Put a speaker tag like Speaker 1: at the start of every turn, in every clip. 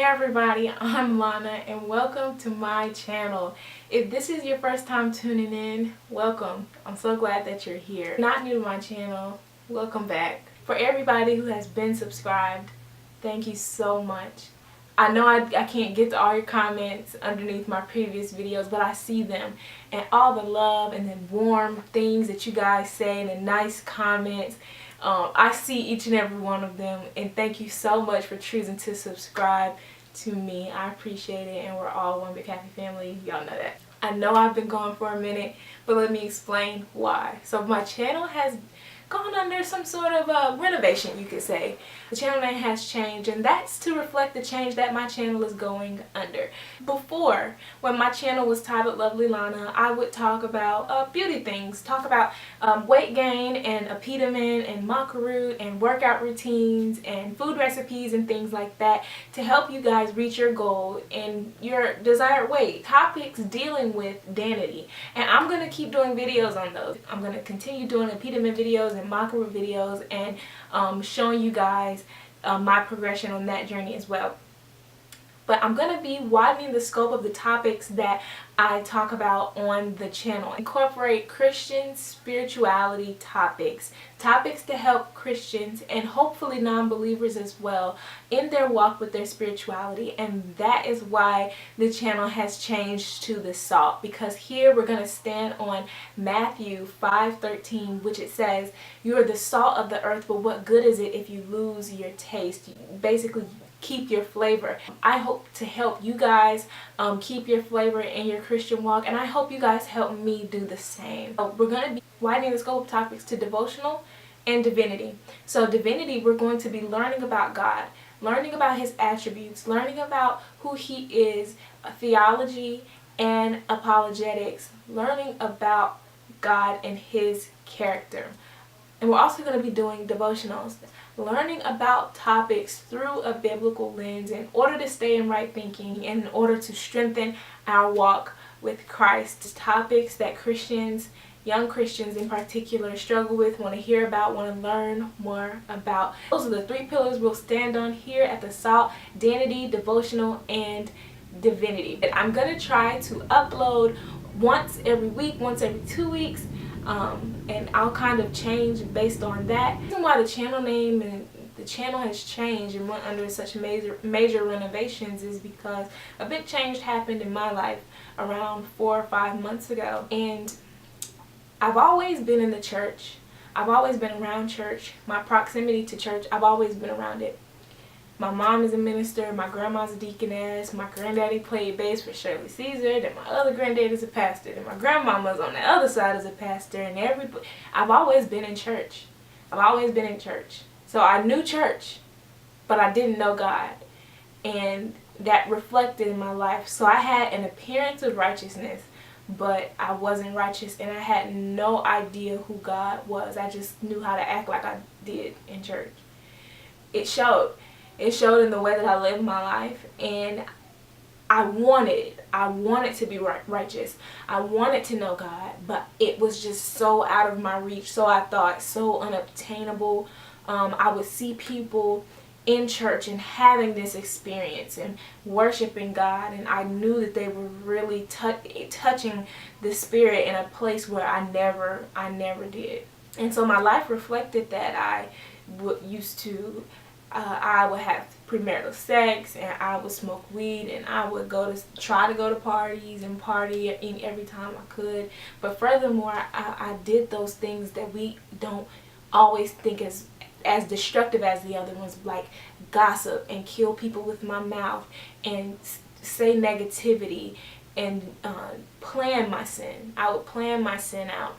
Speaker 1: everybody, I'm Lana and welcome to my channel. If this is your first time tuning in, welcome. I'm so glad that you're here. If you're not new to my channel, welcome back. For everybody who has been subscribed, thank you so much. I know I can't get to all your comments underneath my previous videos, but I see them and all the love and the warm things that you guys say and the nice comments. I see each and every one of them, and thank you so much for choosing to subscribe to me. I appreciate it, and we're all one big happy family. Y'all know that. I know I've been gone for a minute, but let me explain why. So my channel has gone under some sort of renovation, you could say. The channel name has changed, and that's to reflect the change that my channel is going under. Before, when my channel was titled Lovely Lana, I would talk about beauty things, talk about weight gain and appeasement and macaroon and workout routines and food recipes and things like that to help you guys reach your goal and your desired weight. Topics dealing with danity, and I'm going to keep doing videos on those. I'm going to continue doing appeasement videos and macaroon videos and showing you guys my progression on that journey as well. But I'm going to be widening the scope of the topics that I talk about on the channel. Incorporate Christian spirituality topics. Topics to help Christians and hopefully non-believers as well in their walk with their spirituality. And that is why the channel has changed to the SALT. Because here we're going to stand on Matthew 5:13, which it says, "You are the salt of the earth, but what good is it if you lose your taste?" Basically, keep your flavor. I hope to help you guys keep your flavor in your Christian walk, and I hope you guys help me do the same. We're going to be widening the scope of topics to devotional and divinity. So divinity, we're going to be learning about God, learning about his attributes, learning about who he is, theology and apologetics, learning about God and his character. And we're also going to be doing devotionals, learning about topics through a biblical lens in order to stay in right thinking and in order to strengthen our walk with Christ. Topics that Christians, young Christians in particular, struggle with, want to hear about, want to learn more about. Those are the three pillars we'll stand on here at the SALT: danity, devotional, and divinity. I'm going to try to upload once every week, once every 2 weeks. And I'll kind of change based on that. The reason why the channel name and the channel has changed and went under such major renovations is because a big change happened in my life around 4 or 5 months ago. And I've always been in the church. I've always been around church. My proximity to church, I've always been around it. My mom is a minister, my grandma's a deaconess, my granddaddy played bass for Shirley Caesar, then my other granddad is a pastor, and my grandmama's on the other side is a pastor, and I've always been in church. I've always been in church. So I knew church, but I didn't know God, and that reflected in my life. So I had an appearance of righteousness, but I wasn't righteous, and I had no idea who God was. I just knew how to act like I did in church. It showed. It showed in the way that I lived my life, and I wanted to be righteous. I wanted to know God, but it was just so out of my reach, so I thought, so unobtainable. I would see people in church and having this experience and worshiping God, and I knew that they were really touching the Spirit in a place where I never did. And so my life reflected that. I would have premarital sex, and I would smoke weed, and I would try to go to parties and party every time I could. But furthermore, I did those things that we don't always think as destructive as the other ones, like gossip and kill people with my mouth and say negativity and plan my sin. I would plan my sin out.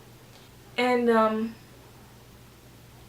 Speaker 1: And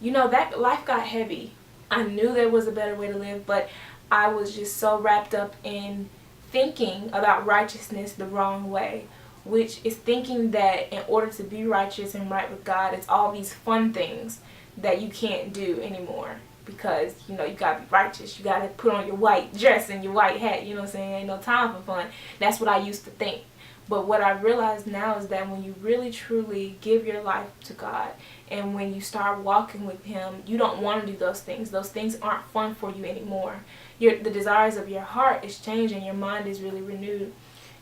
Speaker 1: that life got heavy. I knew there was a better way to live, but I was just so wrapped up in thinking about righteousness the wrong way, which is thinking that in order to be righteous and right with God, it's all these fun things that you can't do anymore because, you gotta be righteous. You gotta put on your white dress and your white hat, you know what I'm saying? Ain't no time for fun. That's what I used to think. But what I realize now is that when you really truly give your life to God and when you start walking with Him, you don't want to do those things. Those things aren't fun for you anymore. the desires of your heart is changing, your mind is really renewed.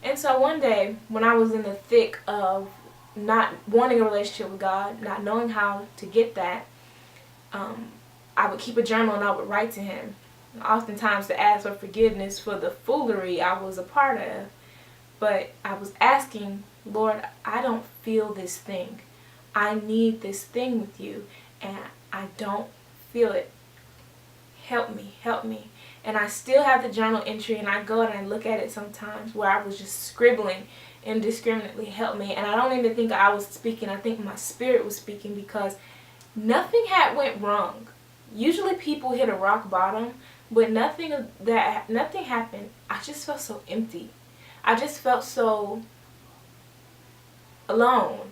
Speaker 1: And so one day, when I was in the thick of not wanting a relationship with God, not knowing how to get that, I would keep a journal and I would write to Him, oftentimes to ask for forgiveness for the foolery I was a part of. But I was asking, Lord, I don't feel this thing. I need this thing with you, and I don't feel it. Help me, help me. And I still have the journal entry, and I go and I look at it sometimes where I was just scribbling indiscriminately, help me. And I don't even think I was speaking. I think my spirit was speaking, because nothing had went wrong. Usually people hit a rock bottom, but nothing happened. I just felt so empty. I just felt so alone.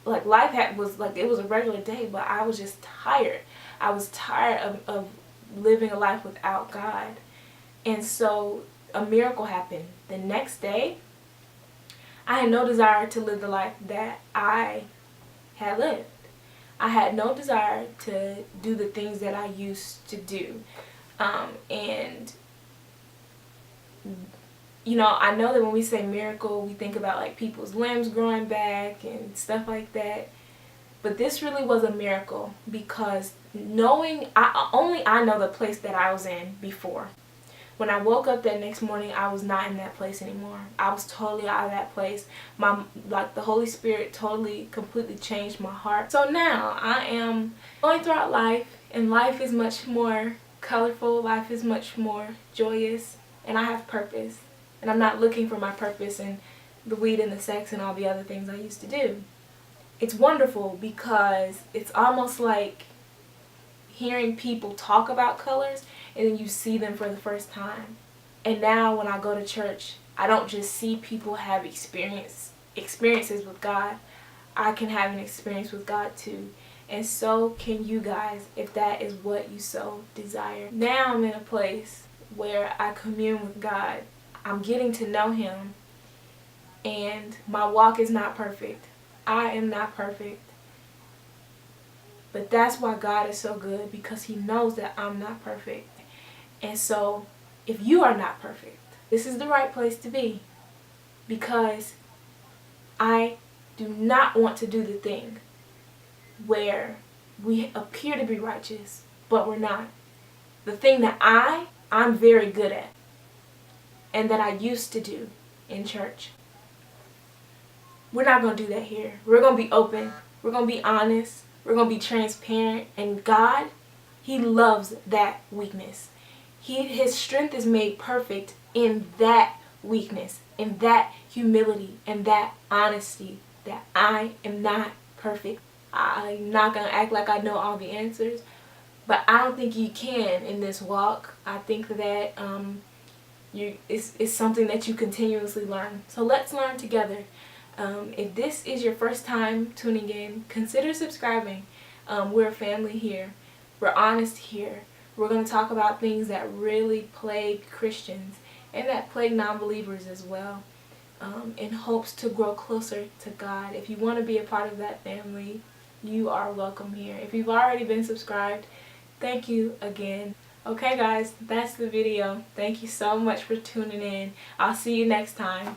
Speaker 1: Like life was like, it was a regular day, but I was just tired. I was tired of living a life without God. And so a miracle happened. The next day, I had no desire to live the life that I had lived. I had no desire to do the things that I used to do. And you know, I know that when we say miracle, we think about like people's limbs growing back and stuff like that. But this really was a miracle, because only I know the place that I was in before. When I woke up that next morning, I was not in that place anymore. I was totally out of that place. The Holy Spirit totally, completely changed my heart. So now I am going throughout life, and life is much more colorful. Life is much more joyous, and I have purpose. And I'm not looking for my purpose in the weed and the sex and all the other things I used to do. It's wonderful, because it's almost like hearing people talk about colors and then you see them for the first time. And now when I go to church, I don't just see people have experiences with God. I can have an experience with God too. And so can you guys, if that is what you so desire. Now I'm in a place where I commune with God. I'm getting to know Him, and my walk is not perfect. I am not perfect. But that's why God is so good, because He knows that I'm not perfect. And so if you are not perfect, this is the right place to be, because I do not want to do the thing where we appear to be righteous, but we're not. The thing that I'm very good at, and that I used to do in church. We're not going to do that here. We're going to be open. We're going to be honest. We're going to be transparent. And God, He loves that weakness. His strength is made perfect in that weakness, in that humility, and that honesty, that I am not perfect. I'm not going to act like I know all the answers, but I don't think you can in this walk. I think that it's something that you continuously learn. So let's learn together. If this is your first time tuning in, consider subscribing. We're a family here. We're honest here. We're going to talk about things that really plague Christians and that plague non-believers as well, in hopes to grow closer to God. If you want to be a part of that family, you are welcome here. If you've already been subscribed, thank you again. Okay guys, that's the video. Thank you so much for tuning in. I'll see you next time.